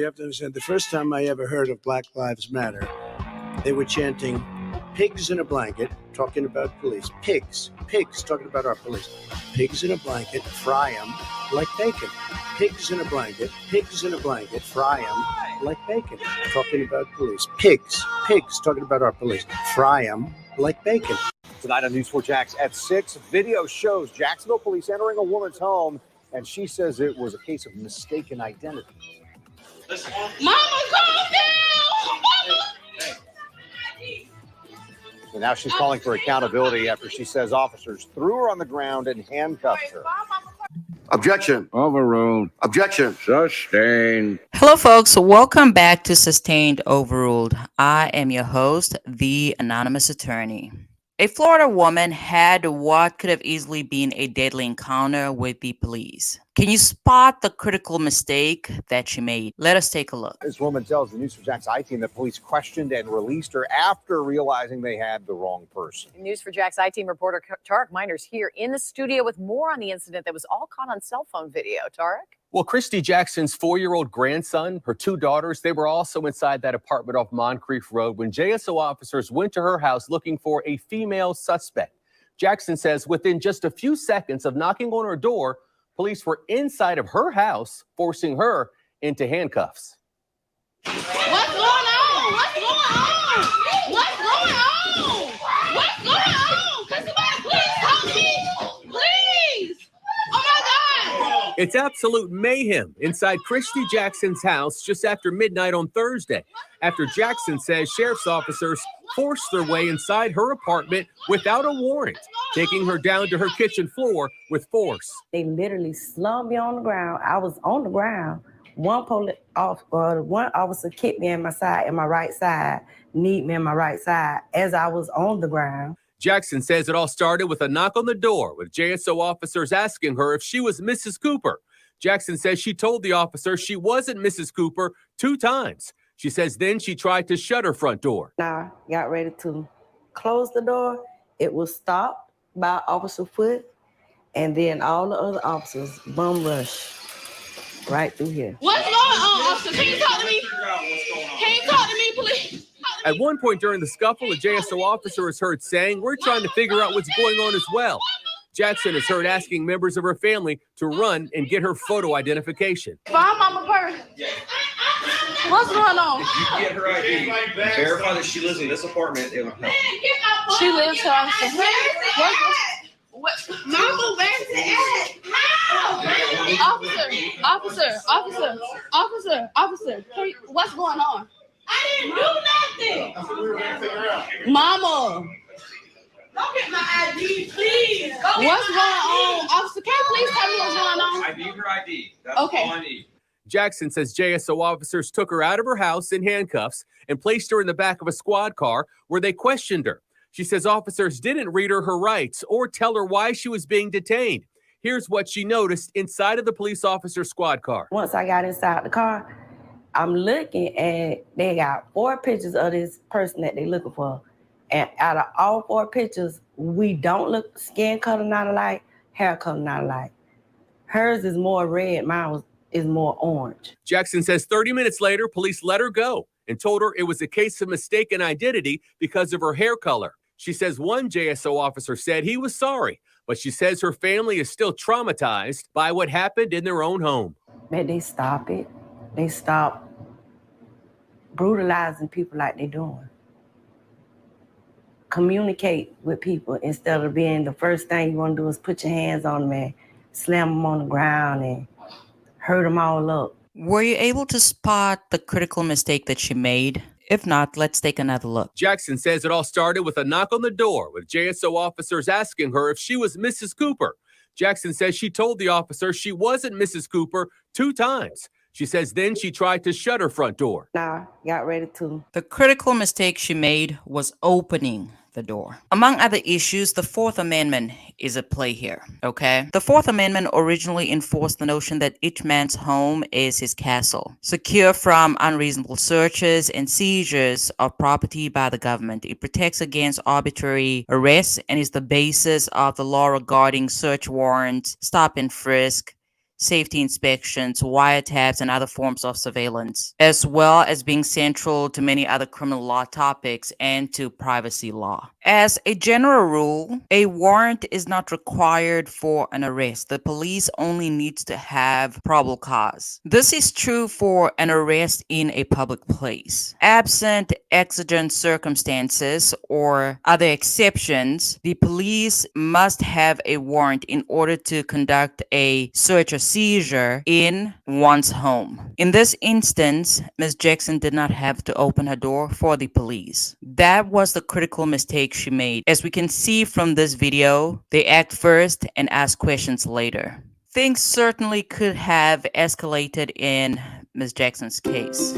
You have to understand, the first time I ever heard of Black Lives Matter, they were chanting pigs in a blanket, talking about police. Pigs, talking about our police. Pigs in a blanket, fry them like bacon. Pigs in a blanket, fry them like bacon, talking about police. Pigs, talking about our police. Fry them like bacon. Tonight on News 4 Jax at 6, video shows Jacksonville police entering a woman's home, and she says it was a case of mistaken identity. Mama, calm down! And now she's calling for accountability after she says officers threw her on the ground and handcuffed her. Objection. Overruled. Objection. Sustained. Hello, folks. Welcome back to Sustained Overruled. I am your host, the Anonymous Attorney. A Florida woman had what could have easily been a deadly encounter with the police. Can you spot the critical mistake that she made? Let us take a look. This woman tells the News 4 Jax I-Team that police questioned and released her after realizing they had the wrong person. News 4 Jax I-Team reporter Tarek Miners here in the studio with more on the incident that was all caught on cell phone video. Tarek? Well, Christy Jackson's 4-year-old grandson, her 2 daughters, they were also inside that apartment off Moncrief Road when JSO officers went to her house looking for a female suspect. Jackson says within just a few seconds of knocking on her door, police were inside of her house, forcing her into handcuffs. What's going on? What's going on? What's going on? What's going on? Can somebody please help me? Please! Oh my God! It's absolute mayhem inside Christy Jackson's house just after midnight on Thursday, after Jackson says sheriff's officers forced their way inside her apartment without a warrant, taking her down to her kitchen floor with force. They literally slumped me on the ground. I was on the ground. One officer kicked me in my side, in my right side, kneed me in my right side as I was on the ground. Jackson says it all started with a knock on the door, with JSO officers asking her if she was Mrs. Cooper. Jackson says she told the officer she wasn't Mrs. Cooper 2 times. She says then she tried to shut her front door. I got ready to close the door. It was stopped by Officer Foot, and then all the other officers bum rushed right through here. What's going on, officer? Can you talk to me? Can you talk to me, please? At one point during the scuffle, a JSO officer is heard saying, "We're trying to figure out what's going on as well." Jackson is heard asking members of her family to run and get her photo identification. Find mama purse. What's going on? If you get her ID, verify that she lives in this apartment, it will help. She lives here. What? Mama, where's the at? Officer. Hey, what's going on? I didn't do nothing. That's what we were going to figure out. Mama. Don't get my ID, please. What's going on? Officer, can you please tell me what's going on? I need her ID. That's okay. All I need. Jackson says JSO officers took her out of her house in handcuffs and placed her in the back of a squad car where they questioned her. She says officers didn't read her rights or tell her why she was being detained. Here's what she noticed inside of the police officer squad car. Once I got inside the car, I'm looking and they got 4 pictures of this person that they're looking for. And out of all 4 pictures, we don't look skin color not alike, hair color not alike. Hers is more red, mine is more orange. Jackson says 30 minutes later, police let her go and told her it was a case of mistaken identity because of her hair color. She says one JSO officer said he was sorry, but she says her family is still traumatized by what happened in their own home. Man, they stop it. They stop brutalizing people like they're doing. Communicate with people instead of being the first thing you want to do is put your hands on them and slam them on the ground and hurt them all up. Were you able to spot the critical mistake that she made? If not, let's take another look. Jackson says it all started with a knock on the door, with JSO officers asking her if she was Mrs. Cooper. Jackson says she told the officer she wasn't Mrs. Cooper 2 times. She says then she tried to shut her front door. Got ready to. The critical mistake she made was opening the door. Among other issues, the Fourth Amendment is at play here, okay? The Fourth Amendment originally enforced the notion that each man's home is his castle, secure from unreasonable searches and seizures of property by the government. It protects against arbitrary arrests and is the basis of the law regarding search warrants, stop and frisk, safety inspections, wiretaps, and other forms of surveillance, as well as being central to many other criminal law topics and to privacy law. As a general rule, a warrant is not required for an arrest. The police only needs to have probable cause. This is true for an arrest in a public place. Absent exigent circumstances or other exceptions, the police must have a warrant in order to conduct a search or seizure in one's home. In this instance, Ms. Jackson did not have to open her door for the police. That was the critical mistake she made. As we can see from this video, they act first and ask questions later. Things certainly could have escalated in Ms. Jackson's case.